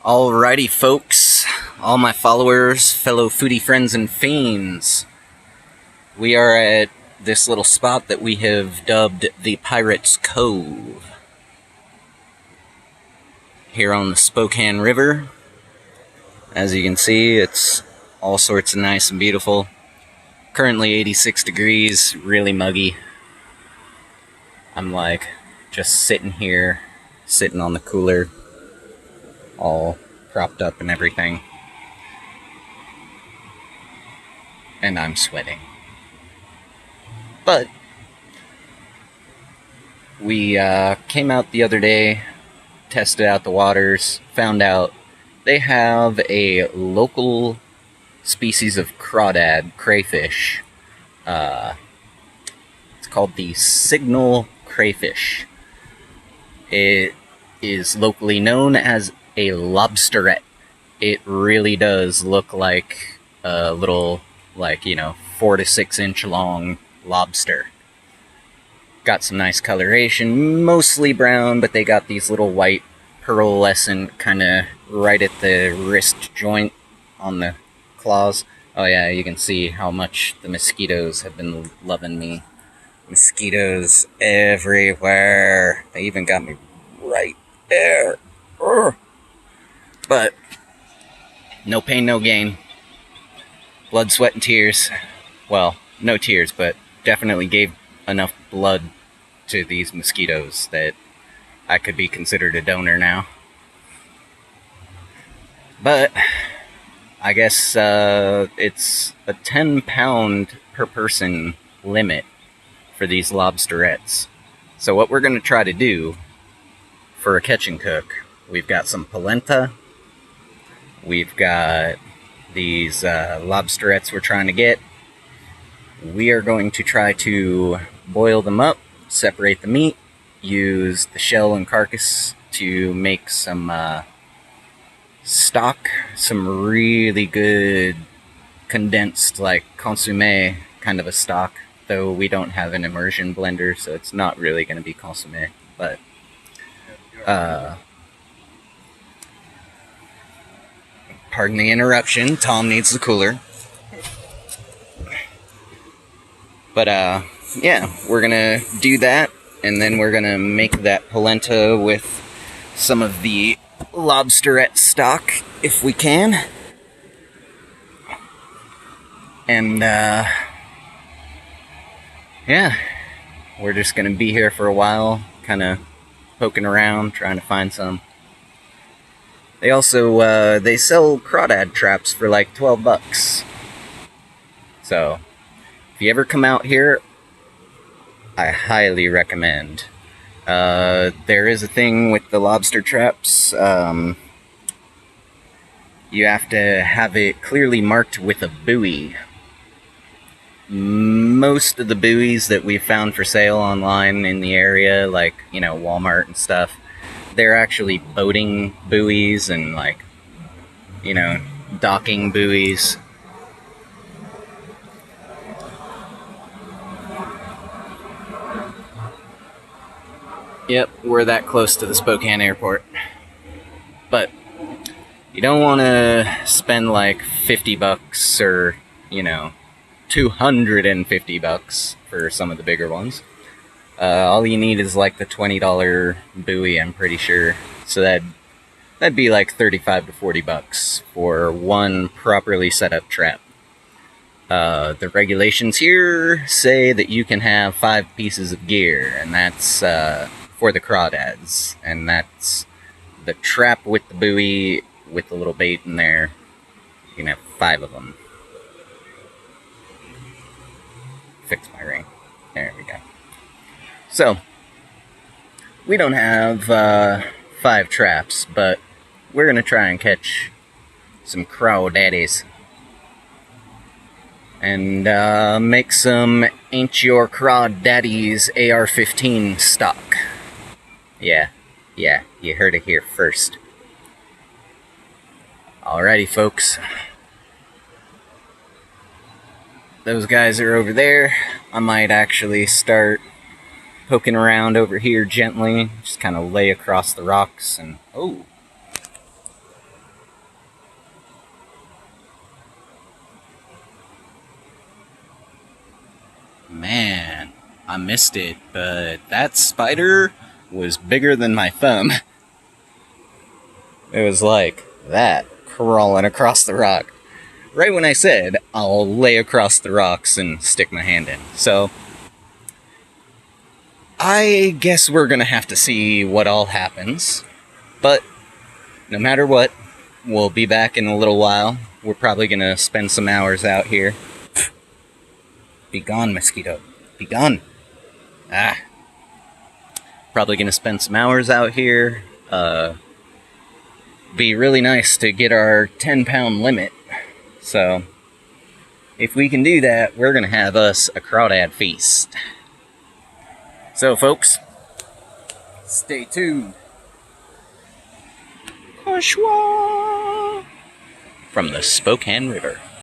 Alrighty, folks, all my followers, fellow foodie friends and fiends, we are at this little spot that we have dubbed the Pirates Cove here on the Spokane River. As you can see, it's all sorts of nice and beautiful. Currently 86 degrees, really muggy. I'm like just sitting here, sitting on the cooler, all propped up and everything, and I'm sweating. But we came out the other day, tested out the waters, found out they have a local species of crawdad crayfish. It's called the signal crayfish. It is locally known as a lobsterette. It really does look like a little, 4 to 6 inch long lobster. Got some nice coloration, mostly brown, but they got these little white pearlescent kind of right at the wrist joint on the claws. Oh yeah, you can see how much the mosquitoes have been loving me. Mosquitoes everywhere. They even got me right there. Urgh. But no pain, no gain. Blood, sweat, and tears. Well, no tears, but definitely gave enough blood to these mosquitoes that I could be considered a donor now. But I guess it's a 10-pound per person limit for these lobsterettes. So what we're going to try to do for a catch and cook, we've got some polenta. We've got these lobsterettes we're trying to get. We are going to try to boil them up, separate the meat, use the shell and carcass to make some stock, some really good condensed, like consommé kind of a stock, though we don't have an immersion blender, so it's not really going to be consommé, but pardon the interruption, Tom needs the cooler. But yeah, we're gonna do that, and then we're gonna make that polenta with some of the lobsterette stock, if we can. And yeah, we're just gonna be here for a while, kind of poking around, trying to find some. They also, they sell crawdad traps for like 12 bucks. So, if you ever come out here, I highly recommend. There is a thing with the lobster traps. You have to have it clearly marked with a buoy. Most of the buoys that we've found for sale online in the area, like, Walmart and stuff, they're actually boating buoys and, docking buoys. Yep, we're that close to the Spokane airport. But you don't want to spend like 50 bucks or, 250 bucks for some of the bigger ones. All you need is like the $20 buoy, I'm pretty sure. So that'd be like 35 to 40 bucks for one properly set up trap. The regulations here say that you can have 5 pieces of gear, and that's for the crawdads, and that's the trap with the buoy with the little bait in there. You can have 5 of them. Fix my ring. There we go. So, we don't have 5 traps, but we're going to try and catch some crawdaddies. And make some Ain't Your Crawdaddies AR-15 stock. Yeah, you heard it here first. Alrighty, folks. Those guys are over there. I might actually start poking around over here gently. Just kind of lay across the rocks and... Oh! I missed it, but that spider was bigger than my thumb. It was like that, crawling across the rock. Right when I said, I'll lay across the rocks and stick my hand in. So, I guess we're gonna have to see what all happens. But, no matter what, we'll be back in a little while. We're probably gonna spend some hours out here. Be gone, mosquito. Be gone. Ah. Probably gonna spend some hours out here. Be really nice to get our 10-pound limit. So, if we can do that, we're gonna have us a crawdad feast. So, folks, stay tuned. From the Spokane River.